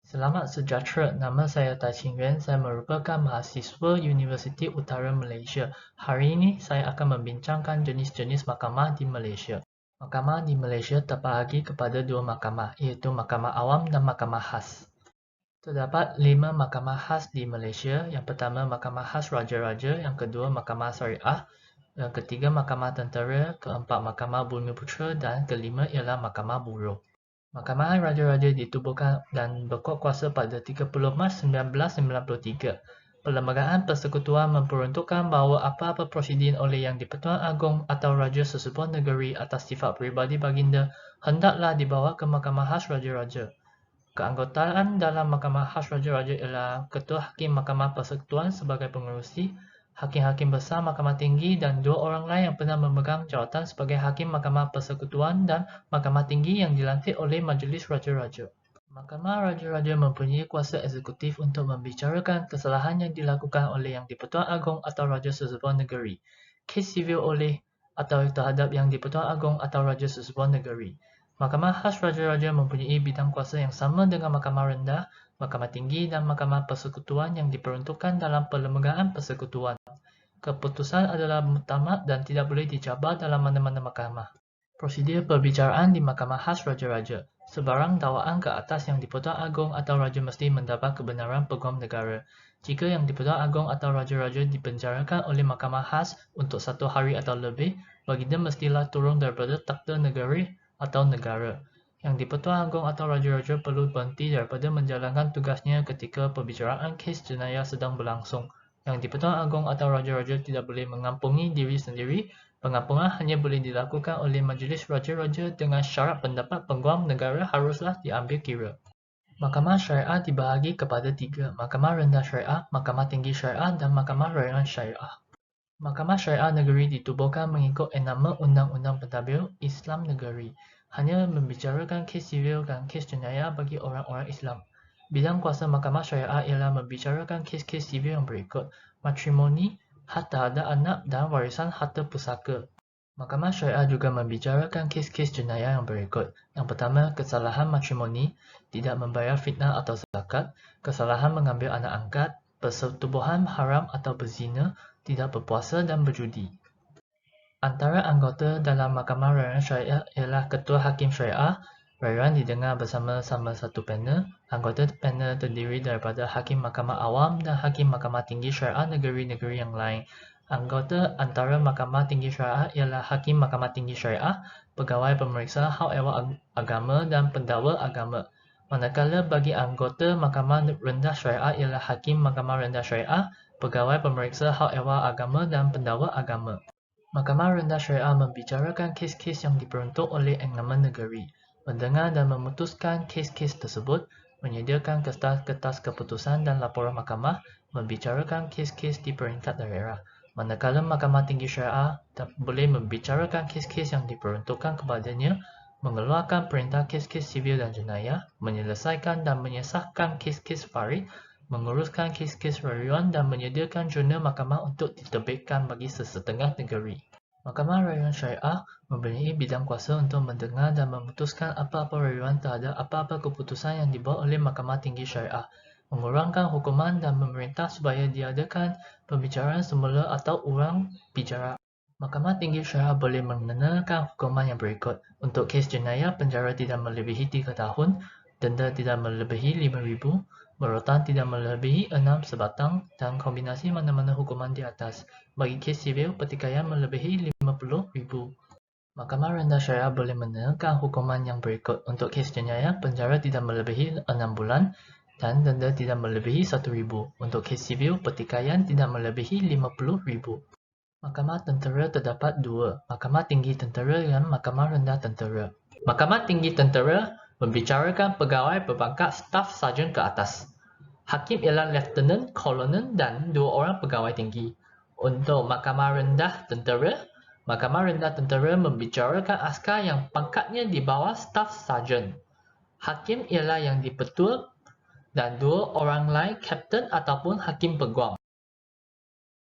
Selamat sejahtera, nama saya Tai Ching Yuan. Saya merupakan mahasiswa Universiti Utara Malaysia. Hari ini saya akan membincangkan jenis-jenis mahkamah di Malaysia. Mahkamah di Malaysia terbahagi kepada dua mahkamah, iaitu Mahkamah Awam dan Mahkamah Khas. Terdapat 5 mahkamah khas di Malaysia. Yang pertama, Mahkamah Khas Raja-Raja. Yang kedua, Mahkamah Syariah. Yang ketiga, Mahkamah Tentera. Keempat, Mahkamah Bumiputera. Dan kelima ialah Mahkamah Buruh. Mahkamah Raja-Raja ditubuhkan dan berkuat kuasa pada 30 Mac 1993. Perlembagaan Persekutuan memperuntukkan bahawa apa-apa prosiding oleh Yang di-Pertuan Agong atau Raja sesebuah negeri atas sifat peribadi baginda hendaklah dibawa ke Mahkamah Khas Raja-Raja. Keanggotaan dalam Mahkamah Khas Raja-Raja ialah Ketua Hakim Mahkamah Persekutuan sebagai pengerusi, Hakim-Hakim Besar Mahkamah Tinggi dan 2 orang lain yang pernah memegang jawatan sebagai Hakim Mahkamah Persekutuan dan Mahkamah Tinggi yang dilantik oleh Majlis Raja-Raja. Mahkamah Raja-Raja mempunyai kuasa eksekutif untuk membicarakan kesalahan yang dilakukan oleh Yang di-Pertuan Agong atau Raja sesebuah negeri, kes sivil oleh atau terhadap Yang di-Pertuan Agong atau Raja sesebuah negeri. Mahkamah Khas Raja-Raja mempunyai bidang kuasa yang sama dengan Mahkamah Rendah, Mahkamah Tinggi dan Mahkamah Persekutuan yang diperuntukkan dalam Perlembagaan Persekutuan. Keputusan adalah muktamad dan tidak boleh dicabar dalam mana-mana mahkamah. Prosedur perbicaraan di Mahkamah Khas Raja-Raja. Sebarang dakwaan ke atas Yang di-Pertuan Agong atau Raja mesti mendapat kebenaran Peguam Negara. Jika Yang di-Pertuan Agong atau Raja-Raja dipenjarakan oleh Mahkamah Khas untuk 1 hari atau lebih, baginda mestilah turun daripada takhta negeri atau negara. Yang di-Pertuan Agong atau Raja-Raja perlu berhenti daripada menjalankan tugasnya ketika perbicaraan kes jenayah sedang berlangsung. Yang di-Pertuan Agong atau Raja-Raja tidak boleh mengampungi diri sendiri. Pengampunan hanya boleh dilakukan oleh Majlis Raja-Raja dengan syarat pendapat Peguam Negara haruslah diambil kira. Mahkamah Syariah dibahagi kepada 3, Mahkamah Rendah Syariah, Mahkamah Tinggi Syariah dan Mahkamah Rayuan Syariah. Mahkamah Syariah Negeri ditubuhkan mengikut Enama Undang-Undang Pentadbir Islam Negeri, hanya membicarakan kes sivil dan kes jenayah bagi orang-orang Islam. Bidang kuasa Mahkamah Syariah ialah membicarakan kes-kes sivil yang berikut: matrimoni, hak terhadap anak dan warisan harta pusaka. Mahkamah Syariah juga membicarakan kes-kes jenayah yang berikut. Yang pertama, kesalahan matrimoni, tidak membayar fitnah atau zakat, kesalahan mengambil anak angkat, persetubuhan haram atau berzina, tidak berpuasa dan berjudi. Antara anggota dalam Mahkamah Rayuan Syariah ialah Ketua Hakim Syariah. Rayuan didengar bersama-sama satu panel. Anggota panel terdiri daripada Hakim Mahkamah Awam dan Hakim Mahkamah Tinggi Syariah negeri-negeri yang lain. Anggota antara Mahkamah Tinggi Syariah ialah Hakim Mahkamah Tinggi Syariah, Pegawai Pemeriksa Hak Ehwal Agama dan Pendakwa Agama. Manakala bagi anggota Mahkamah Rendah Syariah ialah Hakim Mahkamah Rendah Syariah, Pegawai Pemeriksa Hak Ehwal Agama dan Pendakwa Agama. Mahkamah Rendah Syariah membicarakan kes-kes yang diperuntuk oleh Agama Negeri, mendengar dan memutuskan kes-kes tersebut, menyediakan kertas-kertas keputusan dan laporan mahkamah, membicarakan kes-kes di peringkat daerah. Manakala Mahkamah Tinggi Syariah boleh membicarakan kes-kes yang diperuntukkan kepadanya, mengeluarkan perintah kes-kes sivil dan jenayah, menyelesaikan dan menyesahkan kes-kes farid, menguruskan kes-kes rayuan dan menyediakan jurnal mahkamah untuk diterbitkan bagi sesetengah negeri. Mahkamah Rayuan Syariah mempunyai bidang kuasa untuk mendengar dan memutuskan apa-apa rayuan terhadap apa-apa keputusan yang dibuat oleh Mahkamah Tinggi Syariah, mengurangkan hukuman dan memerintah supaya diadakan pembicaraan semula atau ulang bicara. Mahkamah Tinggi Syariah boleh mengenakan hukuman yang berikut. Untuk kes jenayah, penjara tidak melebihi 3 tahun, denda tidak melebihi 5,000, merotan tidak melebihi 6 sebatang dan kombinasi mana-mana hukuman di atas. Bagi kes sivil, pertikaian melebihi 50,000. Mahkamah Rendah Syariah boleh mengenakan hukuman yang berikut. Untuk kes jenayah, penjara tidak melebihi 6 bulan dan denda tidak melebihi 1,000. Untuk kes sivil, pertikaian tidak melebihi 50,000. Mahkamah Tentera terdapat 2, Mahkamah Tinggi Tentera dan Mahkamah Rendah Tentera. Mahkamah Tinggi Tentera membicarakan pegawai berpangkat staf sarjan ke atas. Hakim ialah Lieutenant, Kolonel dan 2 orang pegawai tinggi. Untuk Mahkamah Rendah Tentera, Mahkamah Rendah Tentera membicarakan askar yang pangkatnya di bawah staf sarjan. Hakim ialah Yang di-Pertua dan 2 orang lain Kapten ataupun Hakim Peguam.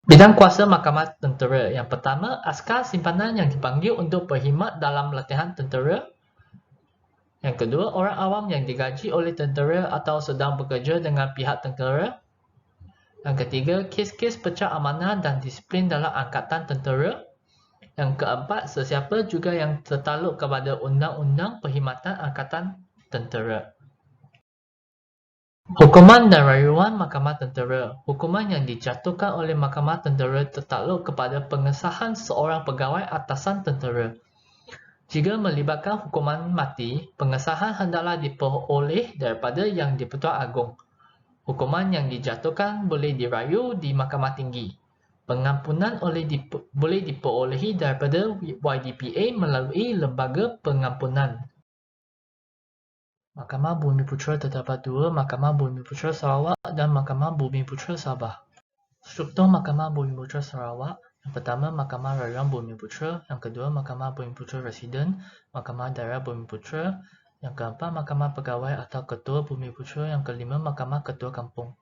Bidang kuasa Mahkamah Tentera. Yang pertama, askar simpanan yang dipanggil untuk berkhidmat dalam latihan tentera. Yang kedua, orang awam yang digaji oleh tentera atau sedang bekerja dengan pihak tentera. Yang ketiga, kes-kes pecah amanah dan disiplin dalam angkatan tentera. Yang keempat, sesiapa juga yang tertakluk kepada undang-undang perkhidmatan angkatan tentera. Hukuman dan rayuan Mahkamah Tentera. Hukuman yang dijatuhkan oleh Mahkamah Tentera tertakluk kepada pengesahan seorang pegawai atasan tentera. Jika melibatkan hukuman mati, pengesahan hendaklah diperoleh daripada Yang di-Pertuan Agong. Hukuman yang dijatuhkan boleh dirayu di Mahkamah Tinggi. Pengampunan boleh diperolehi daripada YDPA melalui Lembaga Pengampunan. Mahkamah Bumiputera terdapat dua, Mahkamah Bumiputera Sarawak dan Mahkamah Bumiputera Sabah. Struktur Mahkamah Bumiputera Sarawak. Yang pertama, Mahkamah Rayuan Bumiputera. Yang kedua, Mahkamah Bumiputera Residen, Mahkamah Daerah Bumiputera. Yang keempat, Mahkamah Pegawai atau Ketua Bumiputera. Yang kelima, Mahkamah Ketua Kampung.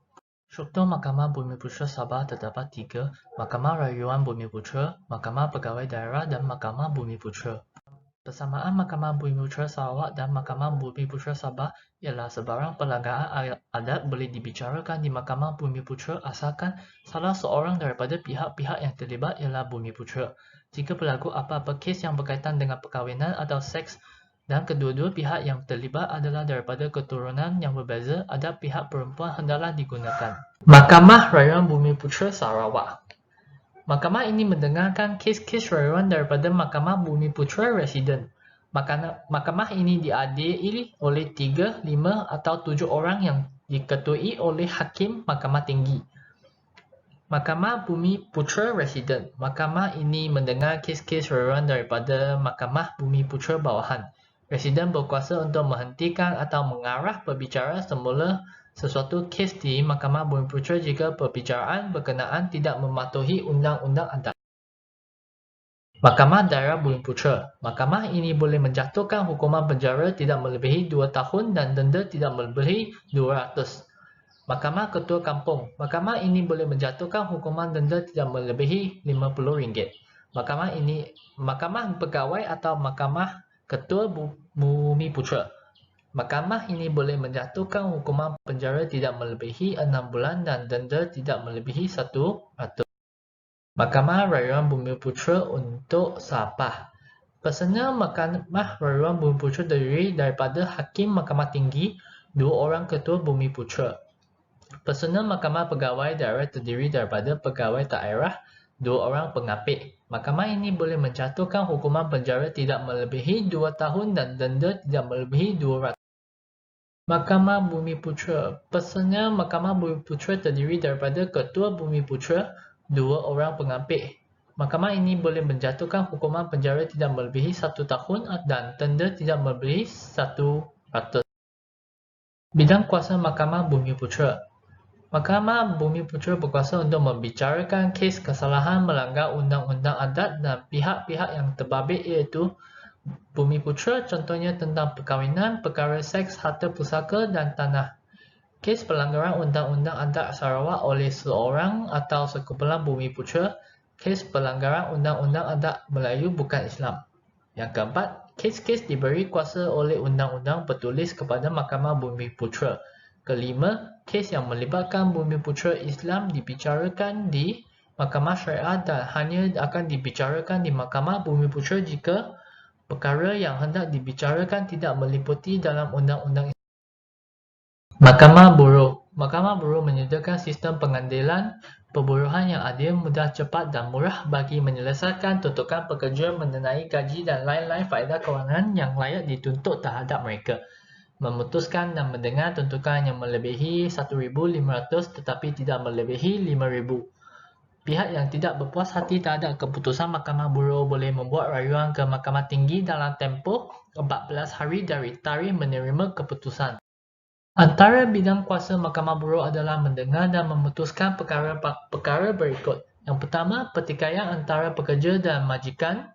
Struktur Mahkamah Bumiputera Sabah terdapat tiga, Mahkamah Rayuan Bumiputera, Mahkamah Pegawai Daerah dan Mahkamah Bumiputera. Persamaan Mahkamah Bumiputera Sarawak dan Mahkamah Bumiputera Sabah ialah sebarang pelanggaran adat boleh dibicarakan di Mahkamah Bumiputera asalkan salah seorang daripada pihak-pihak yang terlibat ialah Bumiputera. Jika berlaku apa-apa kes yang berkaitan dengan perkahwinan atau seks dan kedua-dua pihak yang terlibat adalah daripada keturunan yang berbeza, adat pihak perempuan hendaklah digunakan. Mahkamah Rayuan Bumiputera Sarawak. Mahkamah ini mendengarkan kes-kes rayuan daripada Mahkamah Bumiputera Residen. Mahkamah ini dihadiri oleh 3, 5 atau 7 orang yang diketuai oleh Hakim Mahkamah Tinggi. Mahkamah Bumiputera Residen. Mahkamah ini mendengar kes-kes rayuan daripada Mahkamah Bumiputera Bawahan. Residen berkuasa untuk menghentikan atau mengarah perbicaraan semula sesuatu kes di Mahkamah Bumiputera jika perbicaraan berkenaan tidak mematuhi undang-undang adat. Mahkamah Daerah Bumiputera. Mahkamah ini boleh menjatuhkan hukuman penjara tidak melebihi 2 tahun dan denda tidak melebihi 200. Mahkamah Ketua Kampung. Mahkamah ini boleh menjatuhkan hukuman denda tidak melebihi RM50. Mahkamah Pegawai atau Mahkamah Ketua Bumiputera. Mahkamah ini boleh menjatuhkan hukuman penjara tidak melebihi 6 bulan dan denda tidak melebihi RM100. Mahkamah Rayuan Bumiputera untuk Sabah. Personel Mahkamah Rayuan Bumiputera terdiri daripada Hakim Mahkamah Tinggi, 2 orang Ketua Bumiputera. Personel Mahkamah Pegawai Daerah terdiri daripada Pegawai Daerah, 2 orang pengapit. Mahkamah ini boleh menjatuhkan hukuman penjara tidak melebihi 2 tahun dan denda tidak melebihi RM200. Mahkamah Bumiputera. Personel Mahkamah Bumiputera terdiri daripada Ketua Bumiputera, 2 orang pengapit. Mahkamah ini boleh menjatuhkan hukuman penjara tidak melebihi 1 tahun dan denda tidak melebihi RM100. Bidang kuasa Mahkamah Bumiputera. Mahkamah Bumiputera berkuasa untuk membicarakan kes kesalahan melanggar undang-undang adat dan pihak-pihak yang terbabit iaitu Bumiputera, contohnya tentang perkahwinan, perkara seks, harta pusaka dan tanah. Kes pelanggaran undang-undang adat Sarawak oleh seorang atau sekumpulan Bumiputera. Kes pelanggaran undang-undang adat Melayu bukan Islam. Yang keempat, kes-kes diberi kuasa oleh undang-undang bertulis kepada Mahkamah Bumiputera. Kelima, kes yang melibatkan Bumiputera Islam dibicarakan di Mahkamah Syariah dan hanya akan dibicarakan di Mahkamah Bumiputera jika perkara yang hendak dibicarakan tidak meliputi dalam undang-undang. Mahkamah Buruh. Mahkamah Buruh menyediakan sistem pengadilan perburuhan yang adil, mudah, cepat dan murah bagi menyelesaikan tuntutan pekerja mengenai gaji dan lain-lain faedah kewangan yang layak dituntut terhadap mereka. Memutuskan dan mendengar tuntutan yang melebihi RM1,500 tetapi tidak melebihi RM5,000. Pihak yang tidak berpuas hati terhadap keputusan Mahkamah Buruh boleh membuat rayuan ke Mahkamah Tinggi dalam tempoh 14 hari dari tarikh menerima keputusan. Antara bidang kuasa Mahkamah Buruh adalah mendengar dan memutuskan perkara berikut. Yang pertama, pertikaian antara pekerja dan majikan.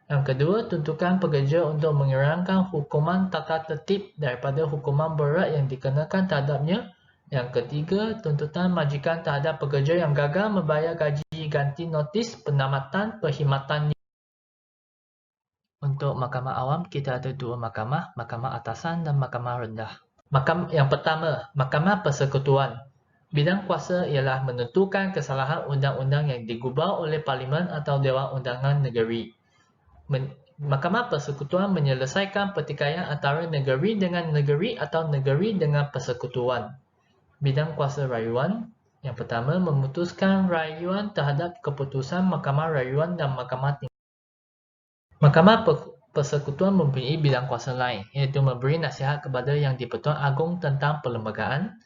Yang kedua, tuntutan pekerja untuk mengurangkan hukuman tata tertib daripada hukuman berat yang dikenakan terhadapnya. Yang ketiga, tuntutan majikan terhadap pekerja yang gagal membayar gaji ganti notis penamatan perkhidmatannya. Untuk mahkamah awam, kita ada dua mahkamah, mahkamah atasan dan mahkamah rendah. Yang pertama, mahkamah persekutuan. Bidang kuasa ialah menentukan kesalahan undang-undang yang digubal oleh Parlimen atau Dewan Undangan Negeri. Mahkamah persekutuan menyelesaikan pertikaian antara negeri dengan negeri atau negeri dengan persekutuan. Bidang kuasa rayuan. Yang pertama, memutuskan rayuan terhadap keputusan Mahkamah Rayuan dan Mahkamah Tinggi. Mahkamah persekutuan mempunyai bidang kuasa lain, iaitu memberi nasihat kepada Yang di-Pertuan Agong tentang perlembagaan,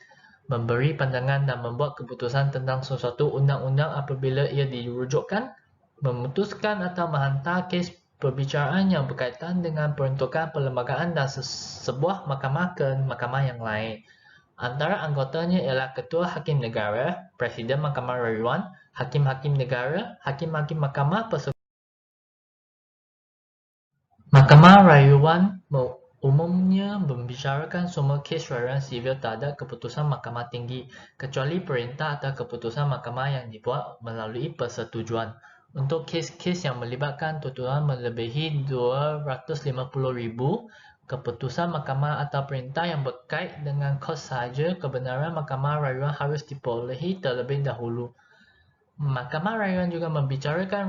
memberi pandangan dan membuat keputusan tentang sesuatu undang-undang apabila ia dirujukkan, memutuskan atau menghantar kes perbicaraan yang berkaitan dengan peruntukan perlembagaan dan sebuah mahkamah ke mahkamah yang lain. Antara anggotanya ialah Ketua Hakim Negara, Presiden Mahkamah Rayuan, Hakim-Hakim Negara, Hakim-Hakim Mahkamah Persekutuan. Mahkamah Rayuan umumnya membicarakan semua kes rayuan sivil terhadap keputusan Mahkamah Tinggi, kecuali perintah atau keputusan mahkamah yang dibuat melalui persetujuan. Untuk kes-kes yang melibatkan tuntutan melebihi 250,000, keputusan mahkamah atau perintah yang berkait dengan kos sahaja kebenaran Mahkamah Rayuan harus diperolehi terlebih dahulu. Mahkamah Rayuan juga membicarakan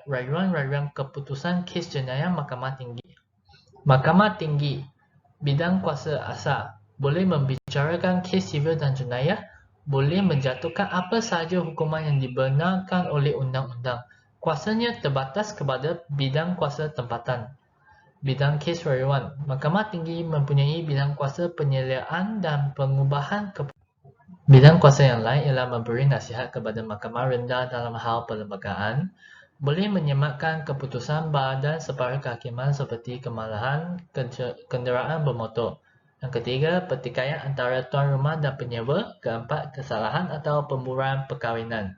rayuan keputusan kes jenayah Mahkamah Tinggi. Mahkamah Tinggi, bidang kuasa asal, boleh membicarakan kes sivil dan jenayah, boleh menjatuhkan apa sahaja hukuman yang dibenarkan oleh undang-undang. Kuasanya terbatas kepada bidang kuasa tempatan. Bidang kes rayuan. Mahkamah Tinggi mempunyai bidang kuasa penyeliaan dan pengubahan Bidang kuasa yang lain ialah memberi nasihat kepada Mahkamah Rendah dalam hal perlembagaan, boleh menyematkan keputusan badan separa kehakiman seperti kemalahan kenderaan bermotor. Yang ketiga, pertikaian antara tuan rumah dan penyewa. Keempat, kesalahan atau pemburuan perkahwinan.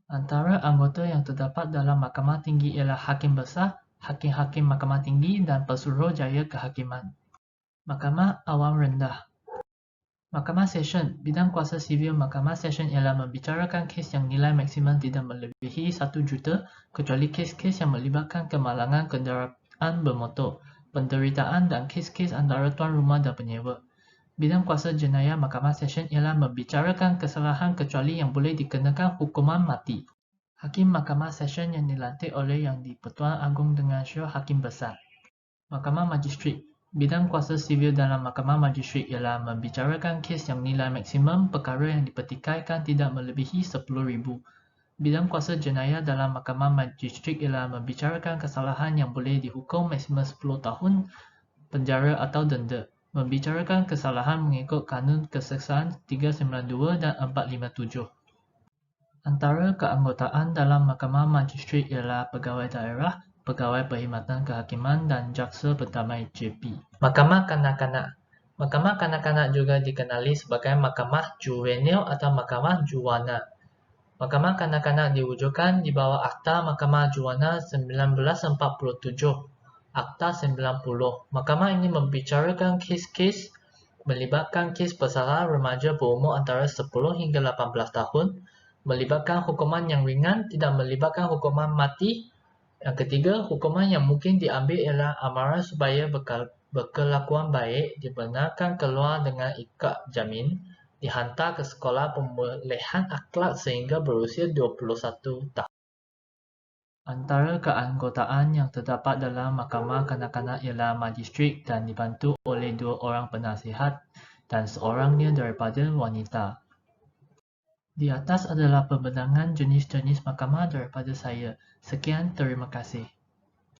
Antara anggota yang terdapat dalam Mahkamah Tinggi ialah Hakim Besar, Hakim-Hakim Mahkamah Tinggi dan Pesuruhjaya Kehakiman. Mahkamah Awam Rendah. Mahkamah Session. Bidang kuasa sivil Mahkamah Session ialah membicarakan kes yang nilai maksimum tidak melebihi 1 juta, kecuali kes-kes yang melibatkan kemalangan kenderaan bermotor, penderitaan dan kes-kes antara tuan rumah dan penyewa. Bidang kuasa jenayah Mahkamah Session ialah membicarakan kesalahan kecuali yang boleh dikenakan hukuman mati. Hakim Mahkamah Session yang dilantik oleh Yang di-Pertuan Agong dengan syur Hakim Besar. Mahkamah Magistrat. Bidang kuasa sivil dalam Mahkamah Magistrat ialah membicarakan kes yang nilai maksimum perkara yang dipertikaikan tidak melebihi 10,000. Bidang kuasa jenayah dalam Mahkamah Magistrat ialah membicarakan kesalahan yang boleh dihukum maksimum 10 tahun penjara atau denda. Membicarakan kesalahan mengikut Kanun Keseksaan 392 dan 457. Antara keanggotaan dalam Mahkamah Magistrat ialah Pegawai Daerah, Pegawai Perkhidmatan Kehakiman dan Jaksa Berdamai JP. Mahkamah Kanak-Kanak. Mahkamah Kanak-Kanak juga dikenali sebagai Mahkamah Juvenil atau Mahkamah Juwana. Mahkamah Kanak-Kanak diwujudkan di bawah Akta Mahkamah Juwana 1947, Akta 90. Mahkamah ini membicarakan kes-kes melibatkan kes persalahan remaja berumur antara 10 hingga 18 tahun, melibatkan hukuman yang ringan, tidak melibatkan hukuman mati. Yang ketiga, hukuman yang mungkin diambil ialah amaran supaya berkelakuan baik, dibenarkan keluar dengan ikrar jamin, dihantar ke sekolah pemulihan akhlak sehingga berusia 21 tahun. Antara keanggotaan yang terdapat dalam Mahkamah Kanak-Kanak ialah magistrat dan dibantu oleh 2 orang penasihat dan seorangnya daripada wanita. Di atas adalah pembentangan jenis-jenis mahkamah daripada saya. Sekian, terima kasih.